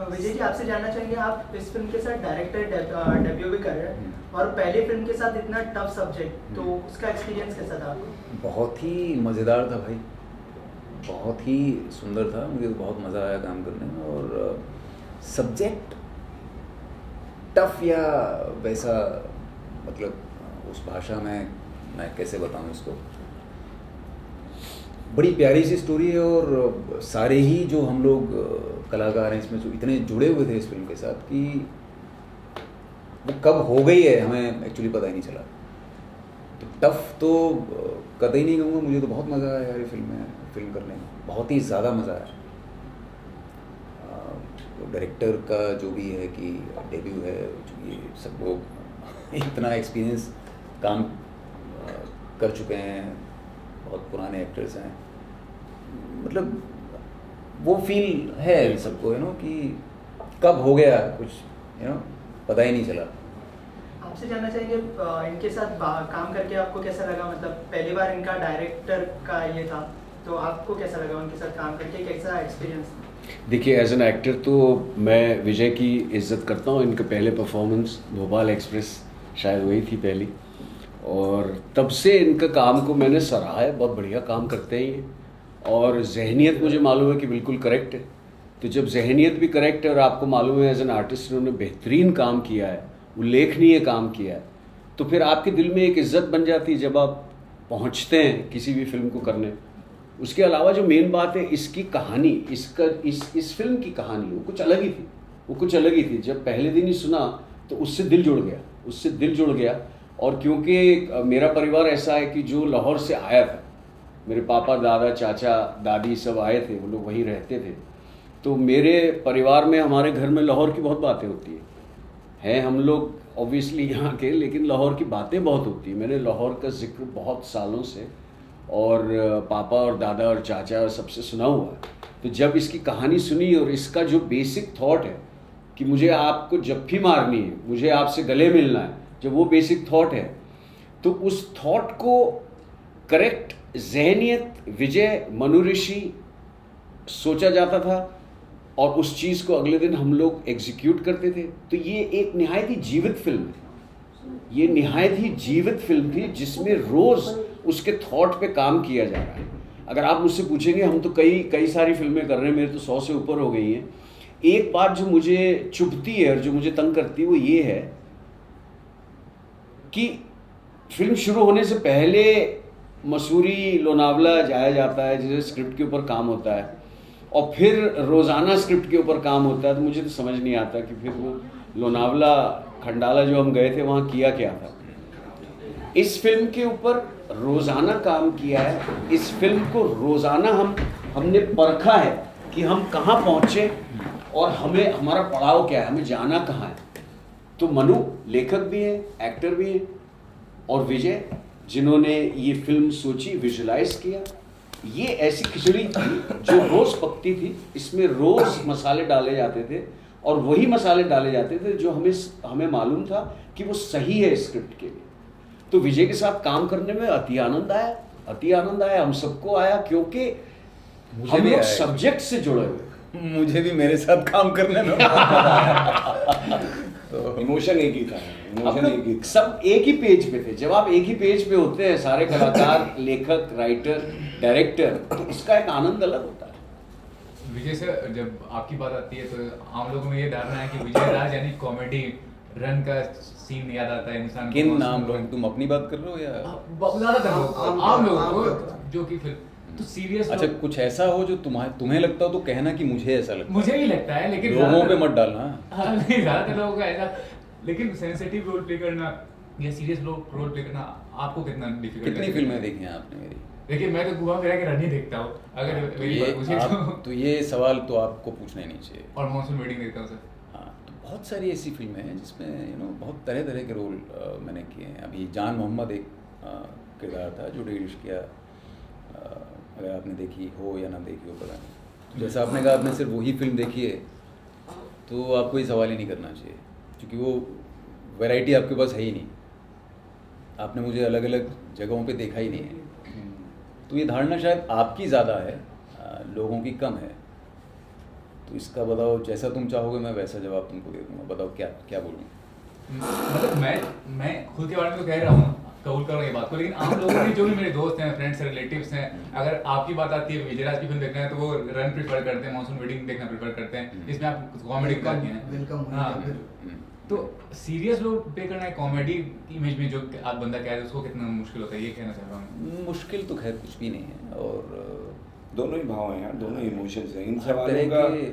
विजय जी, आपसे जानना चाहेंगे, आप इस फिल्म के साथ डायरेक्टर डेब्यू भी कर रहे हैं और पहली फिल्म के साथ इतना टफ सब्जेक्ट, तो उसका एक्सपीरियंस कैसा था आपको? बहुत ही मज़ेदार था भाई, बहुत ही सुंदर था। मुझे बहुत मज़ा आया काम करने में। और सब्जेक्ट टफ या वैसा, मतलब उस भाषा में मैं कैसे बताऊं इसको। बड़ी प्यारी सी स्टोरी है और सारे ही जो हम लोग कलाकार हैं इसमें जो इतने जुड़े हुए थे इस फिल्म के साथ कि वो कब हो गई है हमें एक्चुअली पता ही नहीं चला। तो टफ तो कतई नहीं कहूँगा, मुझे तो बहुत मज़ा आया यार ये फिल्म करने में, बहुत ही ज़्यादा मज़ा आया। डायरेक्टर का जो भी है कि डेब्यू है, ये सब लोग इतना एक्सपीरियंस काम कर चुके हैं, बहुत पुराने एक्टर्स हैं, मतलब वो फील है सबको कि कब हो गया कुछ पता ही नहीं चला। आपसे जानना चाहेंगे, इनके साथ काम करके आपको कैसा लगा? मतलब पहली बार इनका डायरेक्टर का ये था, तो आपको कैसा लगा उनके साथ काम करके, कैसा एक्सपीरियंस? देखिए, एज एन एक्टर तो मैं विजय की इज़्ज़त करता हूँ। इनके पहले परफॉर्मेंस भोपाल एक्सप्रेस शायद वही थी पहली, और तब से इनका काम को मैंने सराहा है। बहुत बढ़िया काम करते हैं ये, और जहनियत मुझे मालूम है कि बिल्कुल करेक्ट है। तो जब जहनियत भी करेक्ट है और आपको मालूम है एज एन आर्टिस्ट इन्होंने बेहतरीन काम किया है, उल्लेखनीय काम किया है, तो फिर आपके दिल में एक इज़्ज़त बन जाती है जब आप पहुँचते हैं किसी भी फिल्म को करने। उसके अलावा जो मेन बात है, इसकी कहानी, इस फिल्म की कहानी वो कुछ अलग ही थी। जब पहले दिन ही सुना तो उससे दिल जुड़ गया। और क्योंकि मेरा परिवार ऐसा है कि जो लाहौर से आया था, मेरे पापा, दादा, चाचा, दादी सब आए थे, वो लोग वहीं रहते थे, तो मेरे परिवार में, हमारे घर में लाहौर की बहुत बातें होती हैं। हम लोग ऑब्वियसली यहाँ के, लेकिन लाहौर की बातें बहुत होती हैं। मैंने लाहौर का जिक्र बहुत सालों से और पापा और दादा और चाचा और सबसे सुना हुआ है। तो जब इसकी कहानी सुनी और इसका जो बेसिक थॉट है कि मुझे आपको जप्फी मारनी है, मुझे आपसे गले मिलना है, जब वो बेसिक थॉट है, तो उस थॉट को करेक्ट जहनियत, विजय, मनु ऋषि सोचा जाता था और उस चीज़ को अगले दिन हम लोग एग्जीक्यूट करते थे। तो ये एक निहायत ही जीवित फिल्म है। ये निहायत ही जीवित फिल्म थी जिसमें रोज़ उसके थॉट पे काम किया जा रहा है। अगर आप मुझसे पूछेंगे, हम तो कई सारी फिल्में कर रहे हैं, मेरे तो 100 से ऊपर हो गई हैं। एक बात जो मुझे चुभती है और जो मुझे तंग करती है वो ये है कि फिल्म शुरू होने से पहले मसूरी, लोनावला जाया जाता है, जैसे स्क्रिप्ट के ऊपर काम होता है, और फिर रोज़ाना स्क्रिप्ट के ऊपर काम होता है। तो मुझे तो समझ नहीं आता कि फिर वो लोनावला, खंडाला जो हम गए थे, वहाँ किया क्या था। इस फिल्म के ऊपर रोज़ाना काम किया है। इस फिल्म को रोज़ाना हमने परखा है कि हम कहाँ पहुँचे और हमारा पड़ाव क्या है, हमें जाना कहाँ है। तो मनु लेखक भी हैं, एक्टर भी हैं, और विजय जिन्होंने ये फिल्म सोची, विजुलाइज किया। ये ऐसी खिचड़ी थी जो रोज़ पकती थी, इसमें रोज़ मसाले डाले जाते थे और वही मसाले डाले जाते थे जो हमें मालूम था कि वो सही है स्क्रिप्ट के लिए। तो विजय के साथ काम करने में अति आनंद आया, हम सबको आया, क्योंकि हम लोग सब्जेक्ट से जुड़े हुए। मुझे भी मेरे साथ काम करने में तो इमोशन एक ही था, सब एक ही पेज पे थे। जब आप एक ही पेज पे होते हैं, सारे कलाकार, लेखक, राइटर, डायरेक्टर, तो इसका एक आनंद अलग होता है। विजय सर, जब आपकी बात आती है तो आम लोगों में ये धारणा है कि विजय राज यानी कॉमेडी रन का सीन याद आता है इंसान को। किन नाम लोग, तुम अपनी बात कर रहे हो या ज्यादातर लोग, आम लोग जो कि फिर तो सीरियस। अच्छा, कुछ ऐसा हो जो तुम्हें लगता हो तो कहना कि मुझे ऐसा लगता है। मुझे ही लगता है, लेकिन लोगों पे मत डालना। हाँ, नहीं, ज्यादातर लोगों का ऐसा, लेकिन सेंसिटिव रोल प्ले करना या सीरियस रोल प्ले करना आपको कितना डिफिकल्ट? कितनी फिल्में देखी हैं आपने मेरी? देखिए, मैं तो घुमा फिरा के रन ही देखता हूँ। अगर मेरी बात पूछे तो ये सवाल तो आपको पूछना ही नहीं चाहिए। और मॉनसून वेडिंग देखता हूँ सर। हाँ, तो बहुत सारी ऐसी फिल्में हैं जिसमें बहुत तरह तरह के रोल मैंने किए हैं। अभी जान मोहम्मद एक किरदार था जो डेढ़ किया, अगर आपने देखी हो या ना देखी हो पता नहीं। जैसा आपने कहा आपने सिर्फ वही फिल्म देखी है, तो आपको ये सवाल ही नहीं करना चाहिए, क्योंकि वो वैरायटी आपके पास है ही नहीं। आपने मुझे अलग अलग जगहों पे देखा ही नहीं है, तो ये धारणा शायद आपकी ज़्यादा है, लोगों की कम है। तो इसका बताओ, जैसा तुम चाहोगे मैं वैसा जवाब तुमको दे दूंगा, बताओ क्या क्या बोलूँ। मतलब मैं खुद के बारे में तो कह रहा हूँ, कबूल कर रहा हूँ ये बात को, लेकिन आप लोगों के जो भी मेरे दोस्त हैं, फ्रेंड्स हैं, रिलेटिव्स हैं, अगर आपकी बात आती है विजय राज की फिल्म देखना है तो वो रन प्रीफर करते हैं, मानसून वेडिंग देखना प्रीफर करते हैं, जिसमें आप कॉमेडी करते हैं। वेलकम हाँ, फिर तो सीरियस रोल प्ले करना है कॉमेडी इमेज में जो आप बंदा कह रहे हैं उसको कितना मुश्किल होता है, ये कहना चाह रहा हूँ। मुश्किल तो खैर कुछ भी नहीं है, और दोनों ही भाव हैं यार, दोनों इमोशंस हैं इन हर तरह सवालों का। के